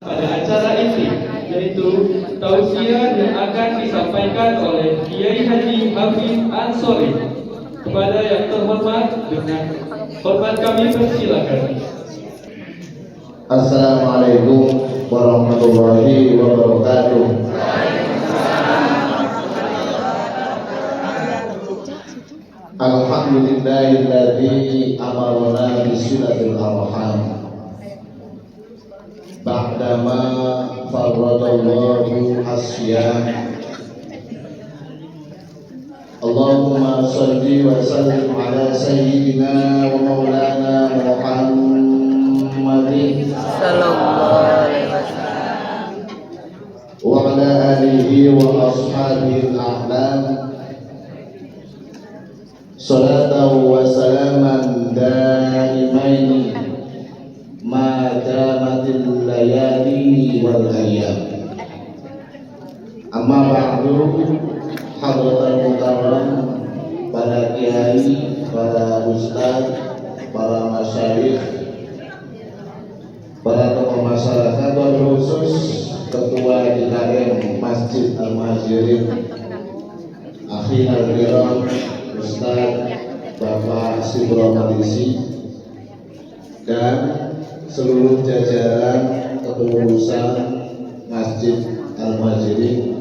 pada acara ini, yaitu tausiah yang akan disampaikan oleh Kiai Haji Hafiz Ansori. Kepada yang terhormat, dengan hormat kami persilakan. Assalamualaikum warahmatullahi wabarakatuh. Alhamdulillahilladzi amarna bisilatil arham ba'dama farradallahu asyam. Allahumma salli wa sallim ala sayyidina wa maulana Muhammadin sallallahu alaihi wasallam wa ala alihi wa ashabihi al-a'lam. Salatan wa salaman daimaini ma damatil layali wal ayyam. Amma ba'du, hadratul mukarram, para kiai, para ustaz, para masyayikh, para tokoh masyarakat, khusus ketua DKM Masjid Al-Muhajirin Akhina Al-Kiram Ustaz Bapak Sibro Malisi, dan seluruh jajaran kepengurusan Masjid Al-Muhajirin,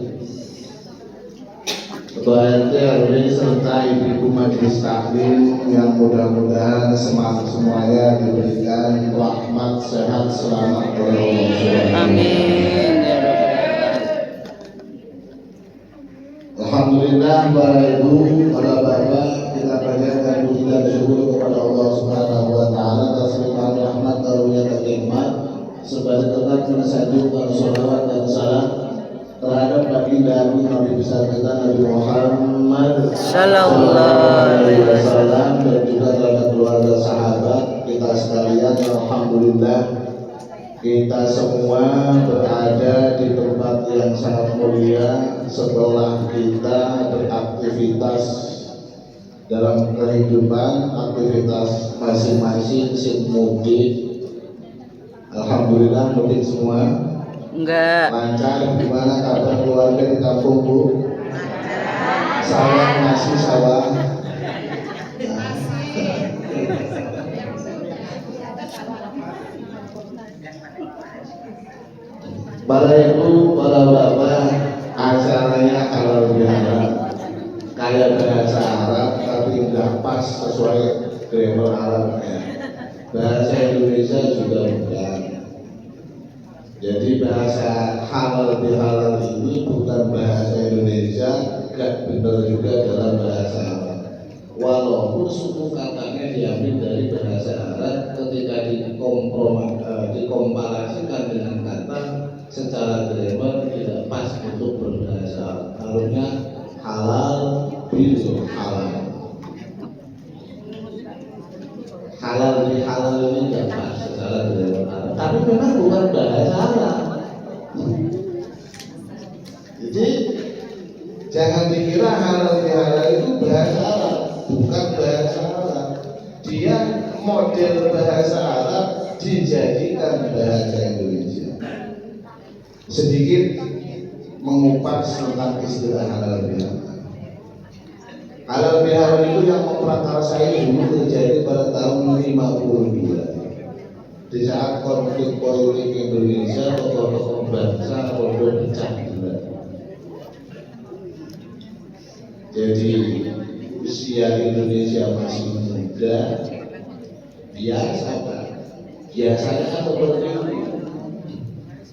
Ketua RT RW serta ibu-ibu majelis taklim yang mudah-mudahan semuanya diberikan rahmat, sehat, selamat oleh Allah. amin ya rabbal. Alhamdulillah, para ibu, para bapak, kita panjatkan puji dan syukur kepada Allah Subhanahu wa taala atas limpahan rahmat karunia dan nikmat, serta tetap mensanjungkan sholawat dan salam terhadap baginda Nabi besar kita Nabi Muhammad Sallallahu alaihi wasallam, dan juga terhadap keluarga sahabat kita sekalian. Alhamdulillah, kita semua berada di tempat yang sangat mulia setelah kita beraktivitas dalam kehidupan, aktivitas masing-masing sing mudik. Alhamdulillah, mudik semua Enggak. lancar. Gimana kabar keluarga di kampung, Bu? Sawah masih sawah. Para ibu, para bapak, acaranya halal bihalal, kayak bahasa Arab tapi nggak pas sesuai grammar Arabnya. Bahasa Indonesia juga bukan. Jadi bahasa halal bihalal ini bukan bahasa Indonesia, gak benar juga dalam bahasa Arab. Walaupun suku katanya diambil dari bahasa Arab, ketika dikomparasikan dengan kata secara grammar tidak pas untuk berbahasa Arab. Harusnya halal bil halal. Halal di halal ini tidak pas secara grammar Arab, tapi memang bukan bahasa Arab. Jadi jangan dikira halal di halal itu bahasa Arab, bukan bahasa Arab. Dia model bahasa Arab dijadikan bahasa Indonesia. Sedikit mengupas tentang istilah halal bihalal. Halal bihalal itu yang memprakarsai dulu terjadi pada tahun 52. Di saat konflik politik Indonesia, tokoh-tokoh bangsa bodoh pecah belah. Jadi usia Indonesia masih muda, biasanya seperti itu.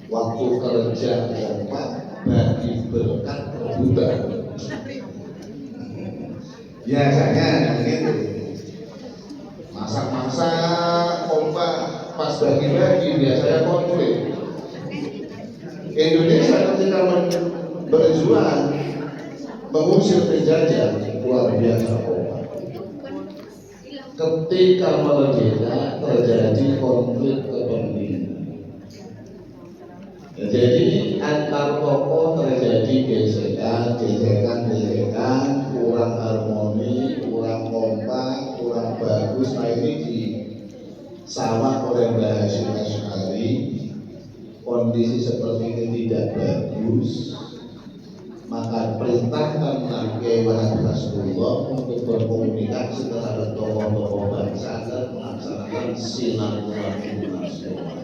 Waktu kerja kompak, bagi berkat rebutan. Biasanya begitu. Masak-masak kompak, pas bagi-bagi biasanya konflik. Indonesia ketika berjuang mengusir penjajah luar biasa kompak. Ketika merdeka terjadi konflik kepentingan. Jadi antar tokoh terjadi gesekan, kurang harmoni, kurang kompak, kurang bagus. Nah ini di sama oleh Mbah Hasyim Asy'ari, kondisi seperti ini tidak bagus, maka perintahkan Nabi Muhammad Rasulullah untuk berkomunikasi terhadap tokoh-tokoh bangsa agar melaksanakan silaturahmi nasional.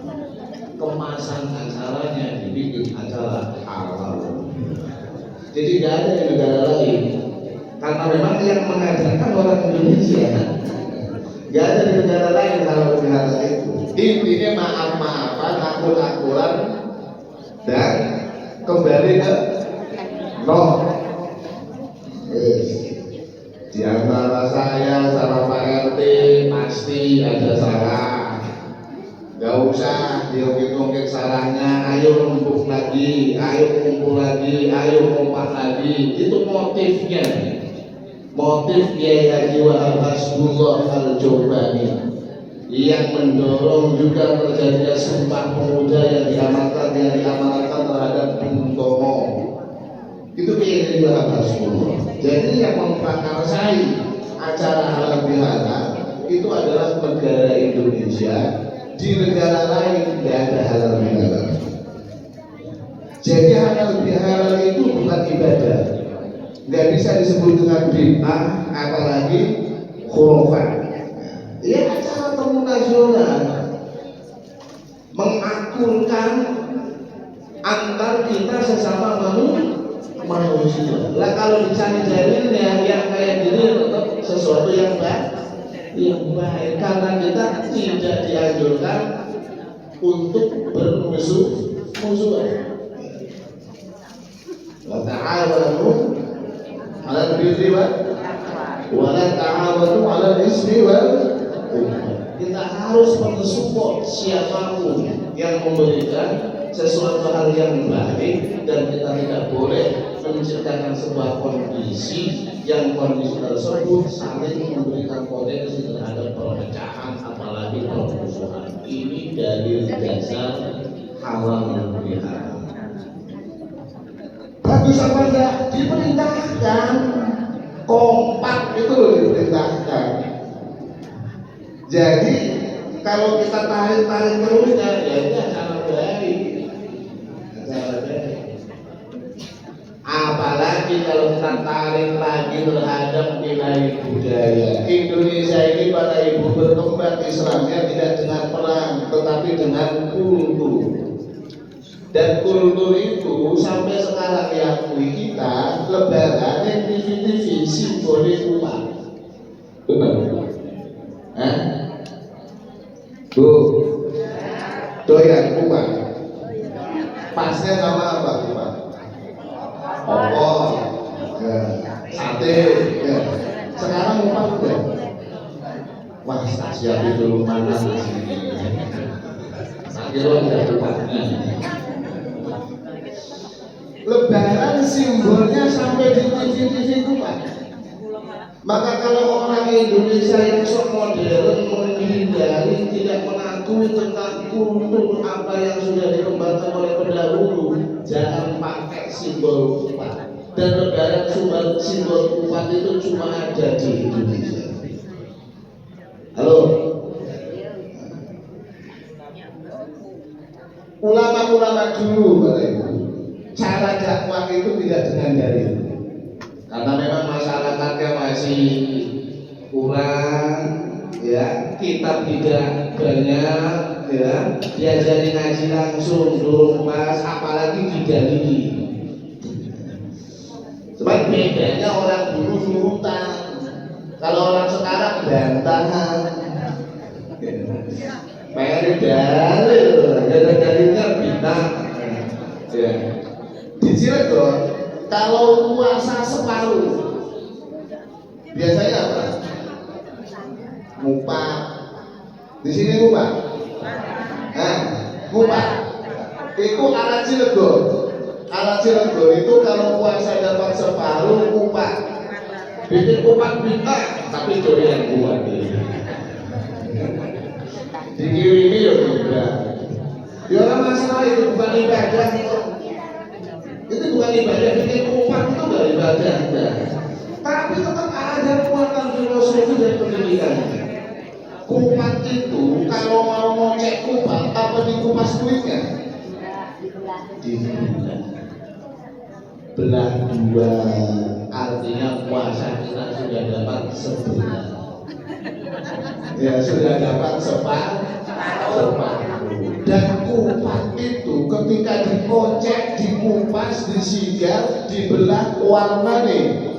Kemasan acaranya dibikin acara halal. Jadi tidak ada di negara lain, karena memang yang mengajarkan orang Indonesia. Tidak ada di negara lain halal bihalal itu. Intinya maaf-maafan, akul-akulan, dan kembali ke nol. Di antara saya sama Pak RT pasti ada salah. Gak usah diungkit-ungkit salahnya. Ayo rembuk lagi, ayo kumpul lagi, ayo kompak lagi. Itu motifnya. Motif Kiai Haji Wahab Hasbullah Al-Jobani yang mendorong juga terjadinya Sumpah Pemuda yang diamanatkan terhadap Bung Tomo. Itu Kiai Haji Wahab Hasbullah. Jadi yang memprakarsai acara halal bihalal itu adalah negara Indonesia. Di negara lain tidak ada halal bihalal. Jadi halal bihalal itu bukan ibadah, nggak bisa disebut dengan bid'ah, apalagi khurafat. Ya acara temu nasional mengakurkan antar kita sesama manusia. Lah kalau dicari dalilnya yang kayak gini tetap sesuatu yang baik. Karena kita tidak dianjurkan untuk bermusuhan. Wa ta'awanu 'alal birri wa la ta'awanu 'alal ismi wal udwan. Kita harus mensupport siapapun yang memberikan sesuatu hal yang baik, dan kita tidak boleh menciptakan sebuah kondisi yang kondisi tersebut saling memberikan potensi terhadap perpecahan, apalagi permusuhan. Ini dari dasar halal bihalal. Bagus apa enggak? Diperintahkan. Kompak itu loh diperintahkan. Jadi kalau kita tarik terus ya ini acara baik. Apalagi kalau kita tarik lagi terhadap nilai budaya. Indonesia ini pada ibu berkembang Islamnya tidak dengan perang, tetapi dengan kultur. Dan kultur itu sampai sekarang diakui kita, lebaran yang TV simbolik umat. Benar? Bu, doyan umat. Pasnya sama apa umat? Opor, ya, sate, ya. Sekarang umat udah. Wah, siapin dulu mana sih? Akhirnya udah umatnya. Lebaran simbolnya sampai di TV itu Pak. Maka kalau orang Indonesia yang sok modern menghindari, tidak mengakui tentang kultur apa yang sudah dikembangkan oleh pendahulu, jangan pakai simbol upat. Dan lebaran simbol upat itu cuma ada di Indonesia. Halo. Ulama-ulama dulu Bapak Ibu, cara dakwah itu tidak dengan dalil, karena memang masyarakatnya masih kurang, ya, kitab tidak banyak, ya, diajari ngaji langsung durung pas, apalagi didalili. Sebab bedanya orang dulu nurutan, kalau orang sekarang bantahan. Pengen dalil, dalilnya bintang. Ya. Di Cilegon, kalau puasa separuh, biasanya apa? Ngupak. Di sini ngupak. Nah, ngupak. Itu alat Cilegon. Alat Cilegon itu kalau puasa dapat separuh ngupak. Bikin ngupak bintang, tapi doyan buat ini. Dikirimi ya juga. Ya orang masalah itu bukan ibadah. Itu bukan ibadah, bikin umat itu nggak ibadah, tapi tetap ada muatan filosofi dan pendidikan. Kupat itu kalau mau ngecek kupat apa dikupas kulitnya? di bulan. Belah dua artinya puasa kita sudah dapat sebulan. Ya sudah dapat separuh. Dan kupat itu ketika dikocek, dikupas, disigar, dibelah warna nih.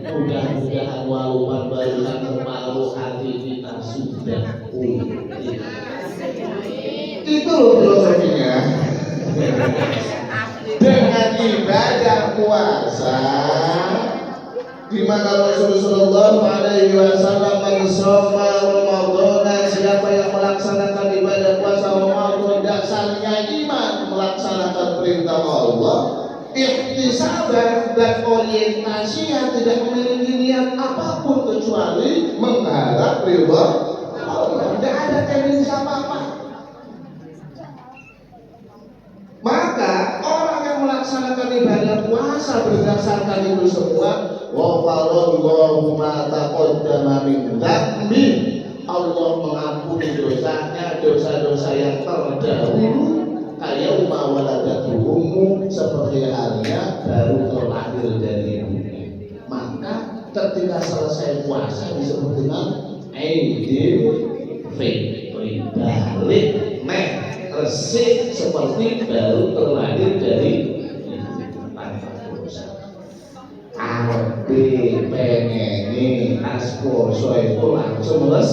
Mudah-mudahan walaupun barusan kemalu hati kita sudah putih. Itu loh filosofinya. Dengan ibadah puasa, di mana Rasulullah SAW mensoma Ramadan, siapa yang melaksanakan ibadah puasa Ramadan dasarnya iman melaksanakan perintah Allah, ihtisaban dan orientasinya tidak memiliki niat apapun kecuali mengharap ridha Allah. Tidak ada tendensi apa-apa. Maka orang yang melaksanakan ibadah puasa berdasarkan itu semua, wafallallahu ma taqaddama min dzambi, Allah mengampuni dosanya, dosa-dosa yang terdahulu, kayak waladatuhum, seperti halnya baru terlahir dari bumi. Maka ketika selesai puasa disebut dengan Idul Fitri, balik resik seperti baru terlahir dari tanpa dosa. Abe pengen as poso itu langsung les.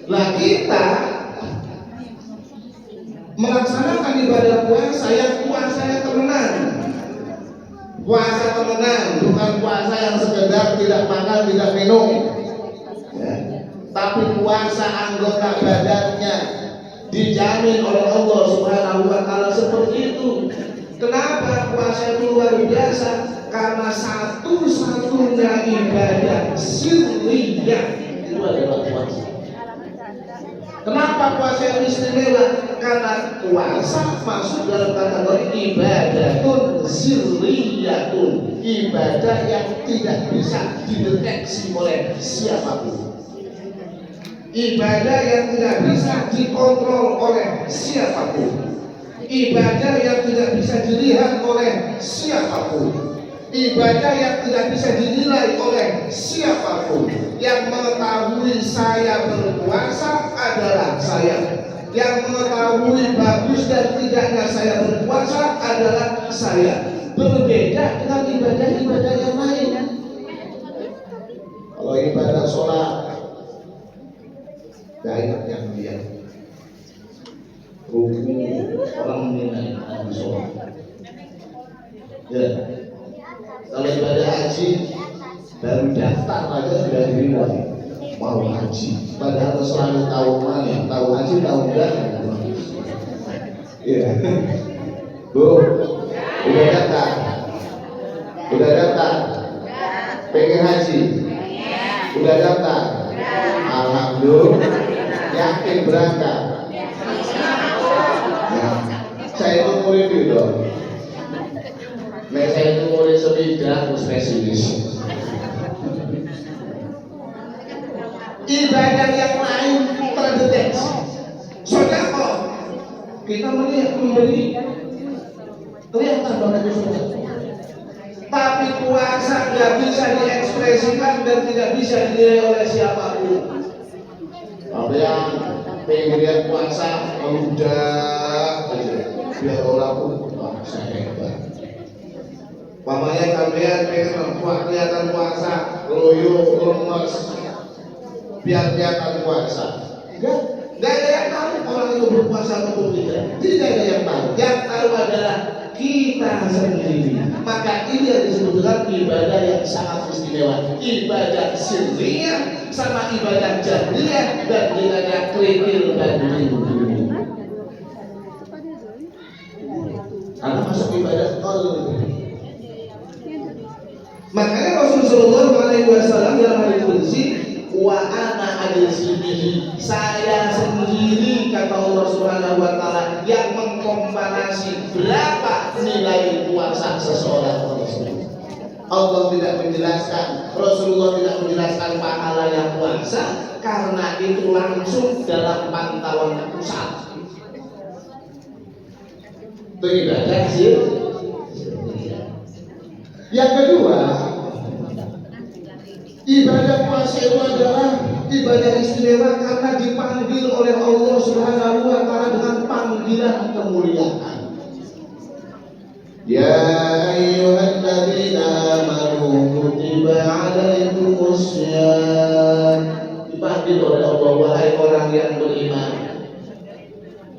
Lah kita melaksanakan ibadah puasa yang puasanya temenan. Puasa temenan, bukan puasa yang sekedar tidak makan, tidak minum. Ya. Tapi puasa anggota badannya dijamin oleh Allah Subhanahu wa taala seperti itu. Kenapa puasa itu luar biasa? Karena satu-satunya ibadah sirriyah itu adalah puasa. Kenapa puasa yang istimewa? Karena puasa masuk dalam kategori ibadatun sirriyatun, ibadah yang tidak bisa dideteksi oleh siapapun. Ibadah yang tidak bisa dikontrol oleh siapapun. Ibadah yang tidak bisa dilihat oleh siapapun. Ibadah yang tidak bisa dinilai oleh siapapun. Yang mengetahui saya berpuasa adalah saya. Yang mengetahui bagus dan tidaknya saya berpuasa adalah saya. Berbeda dengan ibadah-ibadah yang lain. Kalau ibadah sholat, banyak yang lihat ruku orang menilai ahli sholat. Ya, kalau ibadah haji baru daftar aja sudah dinilai mau haji. Padahal selalu tahu mana, tahu haji tahu enggak? Ya, Bu, udah daftar? Udah daftar? Pengen haji? Udah daftar? Alhamdulillah. Yakin berangkat? Ya. Saya itu murid itu. Saya itu murid sebidang spesialis. Ibadah yang lain terdeteksi. Sedekah kita melihat memberi kelihatan banget itu sudah. Tapi puasa nggak bisa diekspresikan dan tidak bisa dinilai oleh siapapun. Ada yang pengen lihat puasa udah biar orang pun saya hebat. Mamanya kalian pengen kelihatan puasa loyo lemes biar kelihatan puasa. Enggak ada yang tahu orang itu berpuasa atau tidak. Tidak ada yang tahu. Yang tahu adalah kita sendiri. Maka ini yang disebutkan ibadah yang sangat istimewa. Ibadah sirriyah sama ibadah jahriyah dan bedanya kritil dan diri. Karena masuk ibadah qalbi. Makanya Rasulullah SAW dalam hadis qudsi, wa ana adisihi, saya sendiri kata Allah Subhanahu wa taala yang mengkomparasi berapa nilai puasa seseorang tersebut. Allah tidak menjelaskan, Rasulullah tidak menjelaskan pahala yang puasa karena itu langsung dalam pantauan pusat. Itu ibadah sih. Yang kedua, ibadah puasa itu adalah ibadah istimewa karena dipanggil oleh Allah Subhanahu wa taala dengan panggilan kemuliaan. Ya ayyuhalladzina amanu kutiba alaikumus syiyam. Dipanggil oleh Allah, wahai orang yang beriman.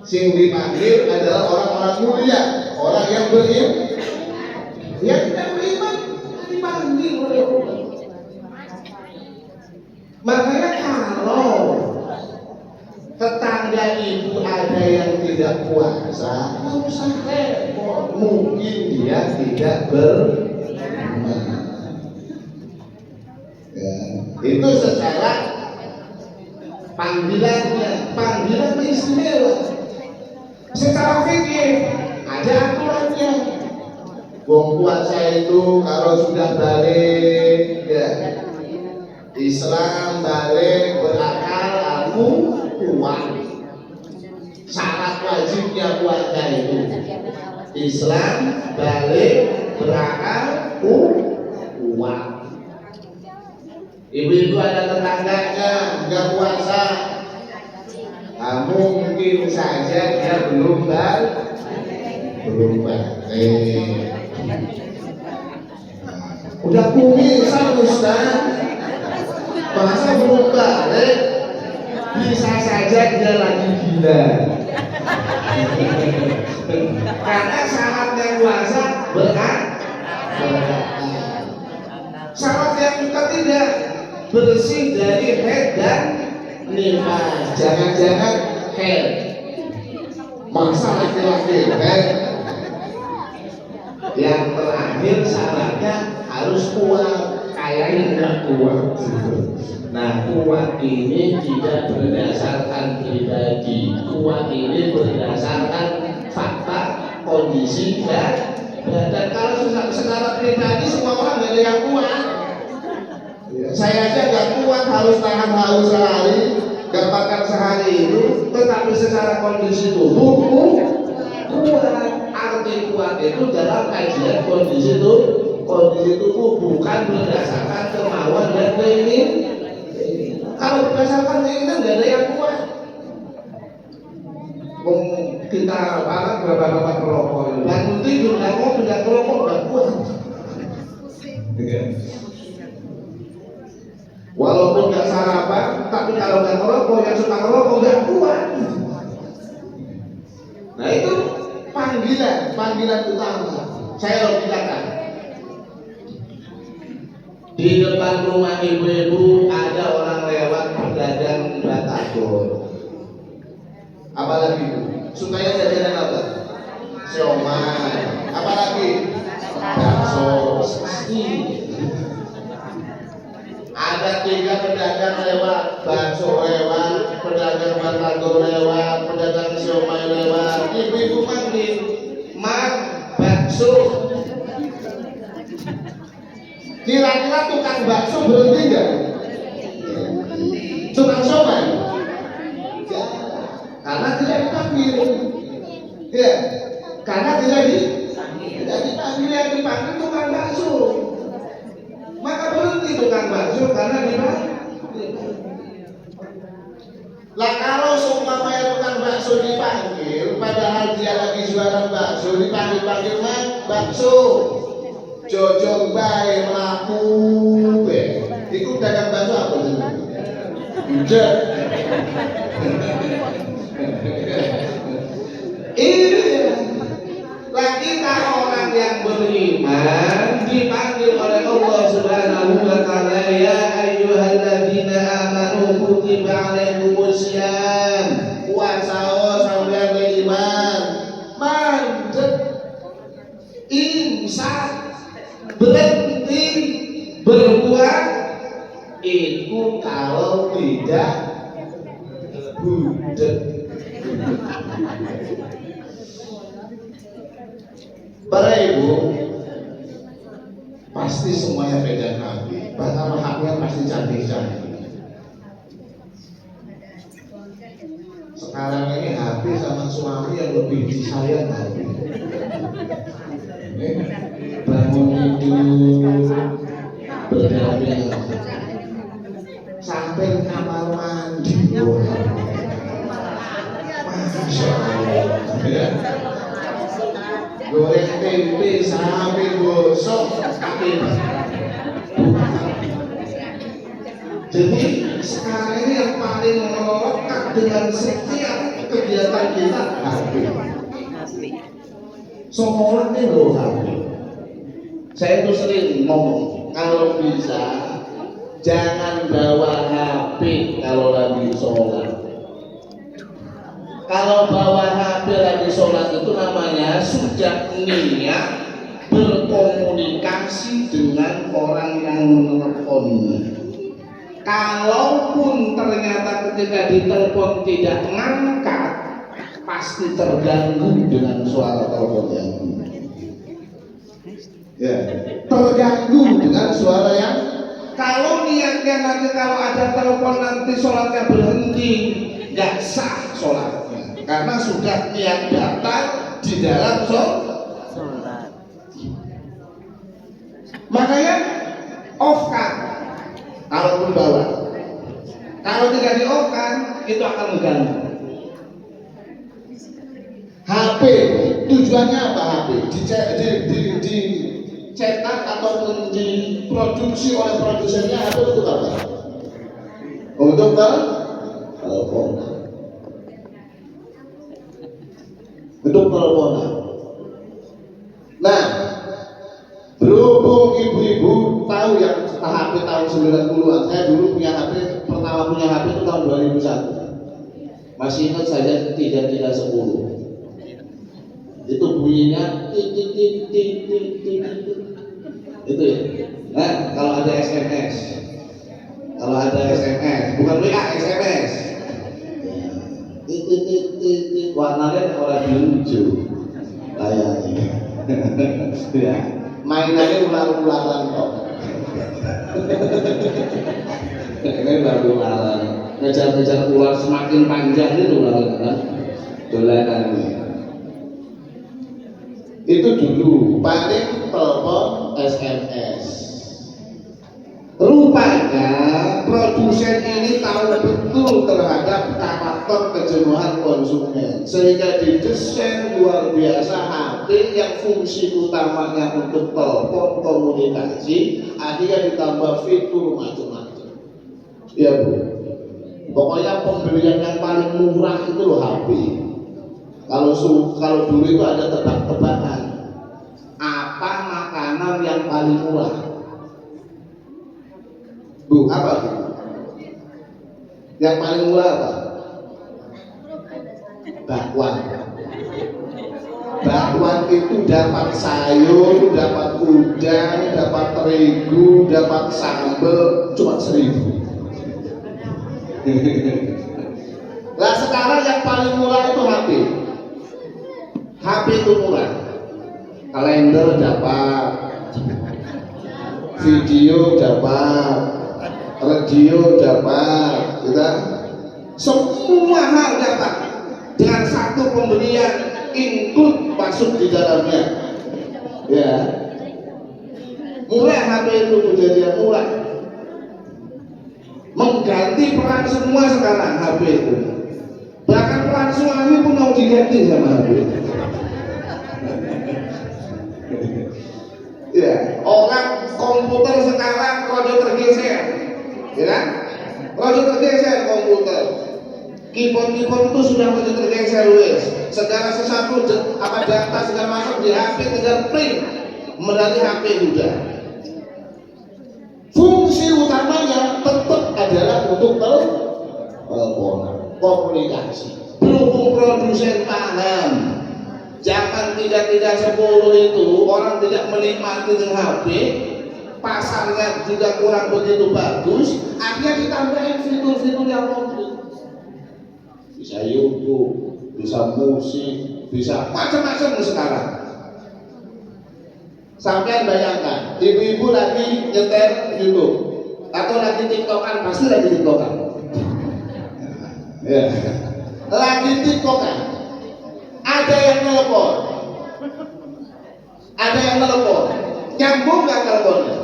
Sing dipanggil adalah orang-orang mulia, orang yang beriman. Yang tidak beriman dipanggil oleh Allah. Makanya kalau tetangga ibu ada yang tidak puasa, nggak usah repot. Mungkin dia tidak beriman. Ya, itu secara panggilan istimewa. Secara fikih ada aturannya. Wong puasa itu kalau sudah balik, ya, Islam balik berakal aku kuat. Syarat wajibnya puasa itu Islam balik berakal kuat. Ibu-ibu ada tetangganya nggak puasa, kamu mungkin saja dia belum balik. Udah kumisan Ustaz, masa belum balik? Bisa saja dia lagi gila. Karena syaratnya puasa berat. Syarat yang ketiga, bersih dari haid dan nifas. Jangan-jangan haid. Masa laki-laki haid. Yang terakhir syaratnya harus kuat. Kayaknya tidak kuat. Nah, kuat ini tidak berdasarkan pribadi. Kuat ini berdasarkan fakta, kondisi dan kalau secara pribadi semua orang nggak ada yang kuat. Saya aja nggak kuat, harus tahan haus sehari, nggak makan sehari itu. Tetapi secara kondisi tubuh kuat. Arti kuat itu dalam kajian kondisi tubuh bukan berdasarkan kemauan dan keinginan. Kalau berdasarkan keinginan nggak ada yang kuat. Kita berapa perokok, bangun tidur nggak mau pindah perokok nggak kuat. Walaupun nggak sarapan, tapi kalau nggak ngerokok, yang suka ngerokok nggak kuat. Nah itu panggilan utama. Saya logikakan. Di depan rumah ibu-ibu ada orang lewat pedagang batagor. Apalagi bu, sukanya jajanan apa? Siomay. Apalagi? Bakso. Ada 3 pedagang lewat, bakso lewat, pedagang batagor lewat, pedagang siomay lewat. Ibu-ibu manggil, "Mak, bakso." Kira-kira tukang bakso berhenti nggak? Tukang siomay? Karena tidak dipanggil, ya, karena tidak dipanggil, yang dipanggil tukang bakso. Maka berhenti tukang bakso karena dipanggil. Lah kalau seumpamanya tukang bakso dipanggil, padahal dia lagi jualan bakso, dipanggil "Mas, bakso." Jojong bae mlaku be. Iku dagang bakso apa jenenge? Udah. Lagi kalau orang yang beriman dipanggil oleh Allah Subhanahu wa taala, ya ayyuhalladzina amanu kutiba alaikumus syiyam. Puasa sampeyan beriman. Mandek. Imsak. Berhenti berbuat itu kalau tidak budek. Para ibu, pasti semuanya pegang Nabi. Bahkan haknya pasti cantik-cantik. Sekarang ini Nabi sama suami yang lebih disayang Nabi. Bangun tidur berdamping sampai kamar mandi. Masya Allah. Ya. Goreng tempe sampai gosok kaki. Jadi sekarang ini yang paling melekat dengan setiap kegiatan kita HP. Sekolah ini loh HP. Saya tuh sering ngomong, kalau bisa jangan bawa HP kalau lagi sholat. Kalau bawa HP lagi sholat itu namanya sudah niat berkomunikasi dengan orang yang menelponnya. Kalaupun ternyata ketika ditelepon tidak mengangkat, pasti terganggu dengan suara telepon yang ya, terganggu dengan suara yang. Kalau niatnya nanti kalau ada telepon nanti sholatnya berhenti, nggak sah sholatnya, karena sudah niat batal di dalam sholat. Makanya off kan. Kalaupun bawa, kalau tidak di off kan itu akan mengganggu. HP tujuannya apa? HP dicetak ataupun diproduksi oleh produsennya HP untuk apa? Untuk telepon. Untuk teleponan. Nah, berhubung ibu-ibu tahu yang HP tahun 90-an, saya dulu punya HP, pertama punya HP itu tahun 2001. Masih ingat saja tidak 10. Itu bunyinya itu ya. Nah, kalau ada SMS, bukan WA, SMS. Warnanya warna biru hijau, layarnya. Ya. Mainannya ular-ularan kok. Ini ular-ularan. Ngejar-ngejar ular semakin panjang itu ular-ularan. Dolanan. Itu dulu paling telepon SMS. Rupanya produsen ini tahu betul terhadap karakter kejenuhan konsumen, sehingga didesain luar biasa HP yang fungsi utamanya untuk telepon komunikasi, akhirnya ditambah fitur macam-macam. Ya Bu, pokoknya pembelian yang paling murah itu loh HP. Kalau dulu itu ada tebak-tebakan, apa makanan yang paling murah? Bu, apa Bu? Yang paling murah apa? Bakwan. Bakwan itu dapat sayur, dapat udang, dapat terigu, dapat sambal, cuma 1.000. Nah sekarang yang paling murah itu HP. HP itu murah. Kalender dapat, video dapat, radio dapat, kita semua hal dapat dengan satu pembelian include masuk di dalamnya. Ya, murah HP itu menjadi murah, mengganti peran semua sekarang HP itu. Bahkan peran suami pun mau diganti sama HP. Ya, orang komputer sekarang roda tergeser, ya kan? Roda tergeser komputer. Keyboard itu sudah roda tergeser, wes. Segala sesuatu apa data segala masuk di HP tinggal print melalui HP sudah. Fungsi utamanya tetap adalah untuk telepon, komunikasi. Berhubung produsen paham, jangan tidak 10 itu orang tidak menikmati dengan HP, pasarnya juga kurang begitu bagus, akhirnya ditambahin fitur-fitur yang komplit. Bisa YouTube, bisa musik, bisa macam-macam sekarang. Sampai bayangkan, ibu-ibu lagi nyetel YouTube atau lagi TikTokan, pasti lagi TikTokan. Ya. Lagi TikTokan. Ada yang nelpon, Ada yang telepon, nyambung nggak teleponnya?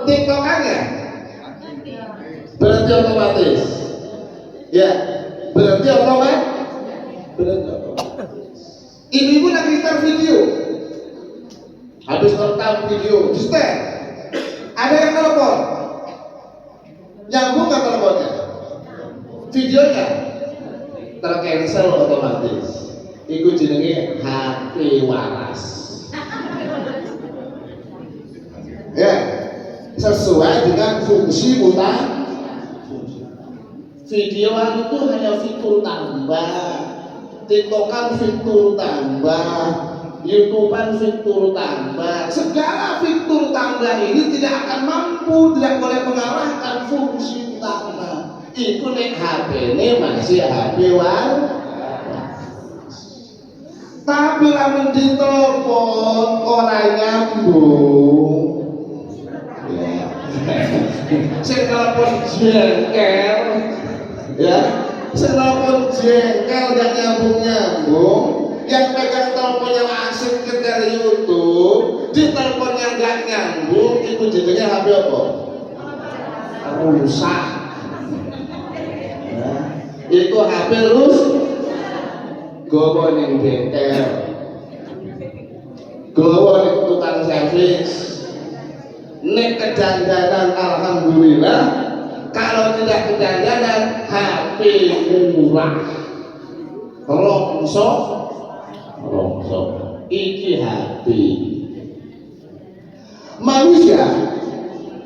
TikTokannya berarti otomatis. Ya, berarti otomatis. Ibu-ibu lagi start video, habis nonton video, di start. Ada yang telepon, nyambung nggak teleponnya? Videonya tercancel otomatis. Iku jenenge HP waras. Ya, sesuai dengan fungsi utama. Videoan itu hanya fitur tambah, TikTokan fitur tambah, YouTubean fitur tambah. Segala fitur tambah ini tidak akan mampu, tidak boleh mengalahkan fungsi utama. Itu nek HP ini masih HP waras. Tapi lamun ditelepon orang nyambung. Ya. Sing telepon jengkel. Ya, sing telepon jengkel gak nyambung-nyambung. Yang pegang telepon yang asik ke dari YouTube, di teleponnya gak nyambung, itu jadinya HP apa? Rusak. Ya. Itu HP rusak. Gowo ning bengkel, gowo ning tukang servis, nek kedandanan alhamdulillah, kalau tidak kedandanan HP murah, rongsok, iki HP. Manusia,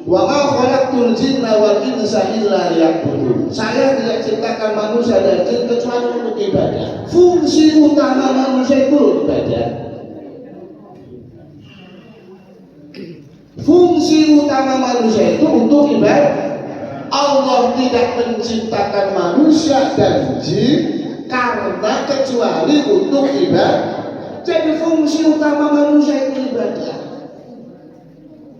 wa ma khalaqtul jinna wal insa illa liya'budun. Saya tidak ciptakan manusia dan jin kecuali untuk ibadah. Fungsi utama manusia itu ibadah. Fungsi utama manusia itu untuk ibadah. Allah tidak menciptakan manusia dan jin karena kecuali untuk ibadah. Jadi fungsi utama manusia itu ibadah.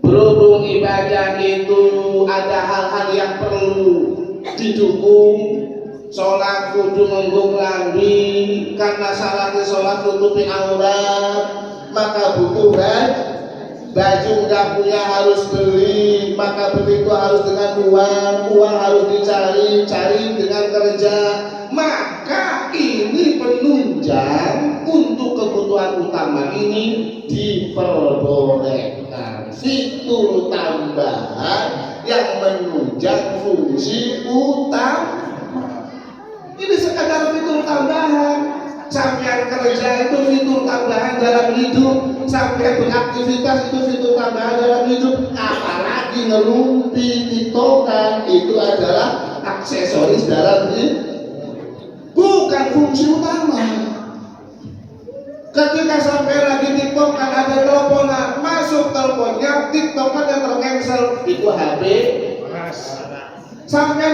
Berhubung ibadah itu ada hal-hal yang perlu didukung. Sholat kudu nganggo klambi, karena syaratnya sholat nutupi aurat, maka butuh baju nggak punya harus beli, maka beli itu harus dengan uang harus cari dengan kerja. Maka ini penunjang untuk kebutuhan utama ini diperbolehkan. Fitur tambahan yang menunjang fungsi utama. Ini sekadar fitur tambahan. Sampai kerja itu fitur tambahan dalam hidup, sampai beraktivitas itu fitur tambahan dalam hidup. Apalagi ngerumpi, tiktokan, itu adalah aksesoris dalam hidup, bukan fungsi utama. Ketika sampai lagi tiktokan, ada teleponan, masuk teleponnya, tiktokan yang tercancel, itu HP. Sampai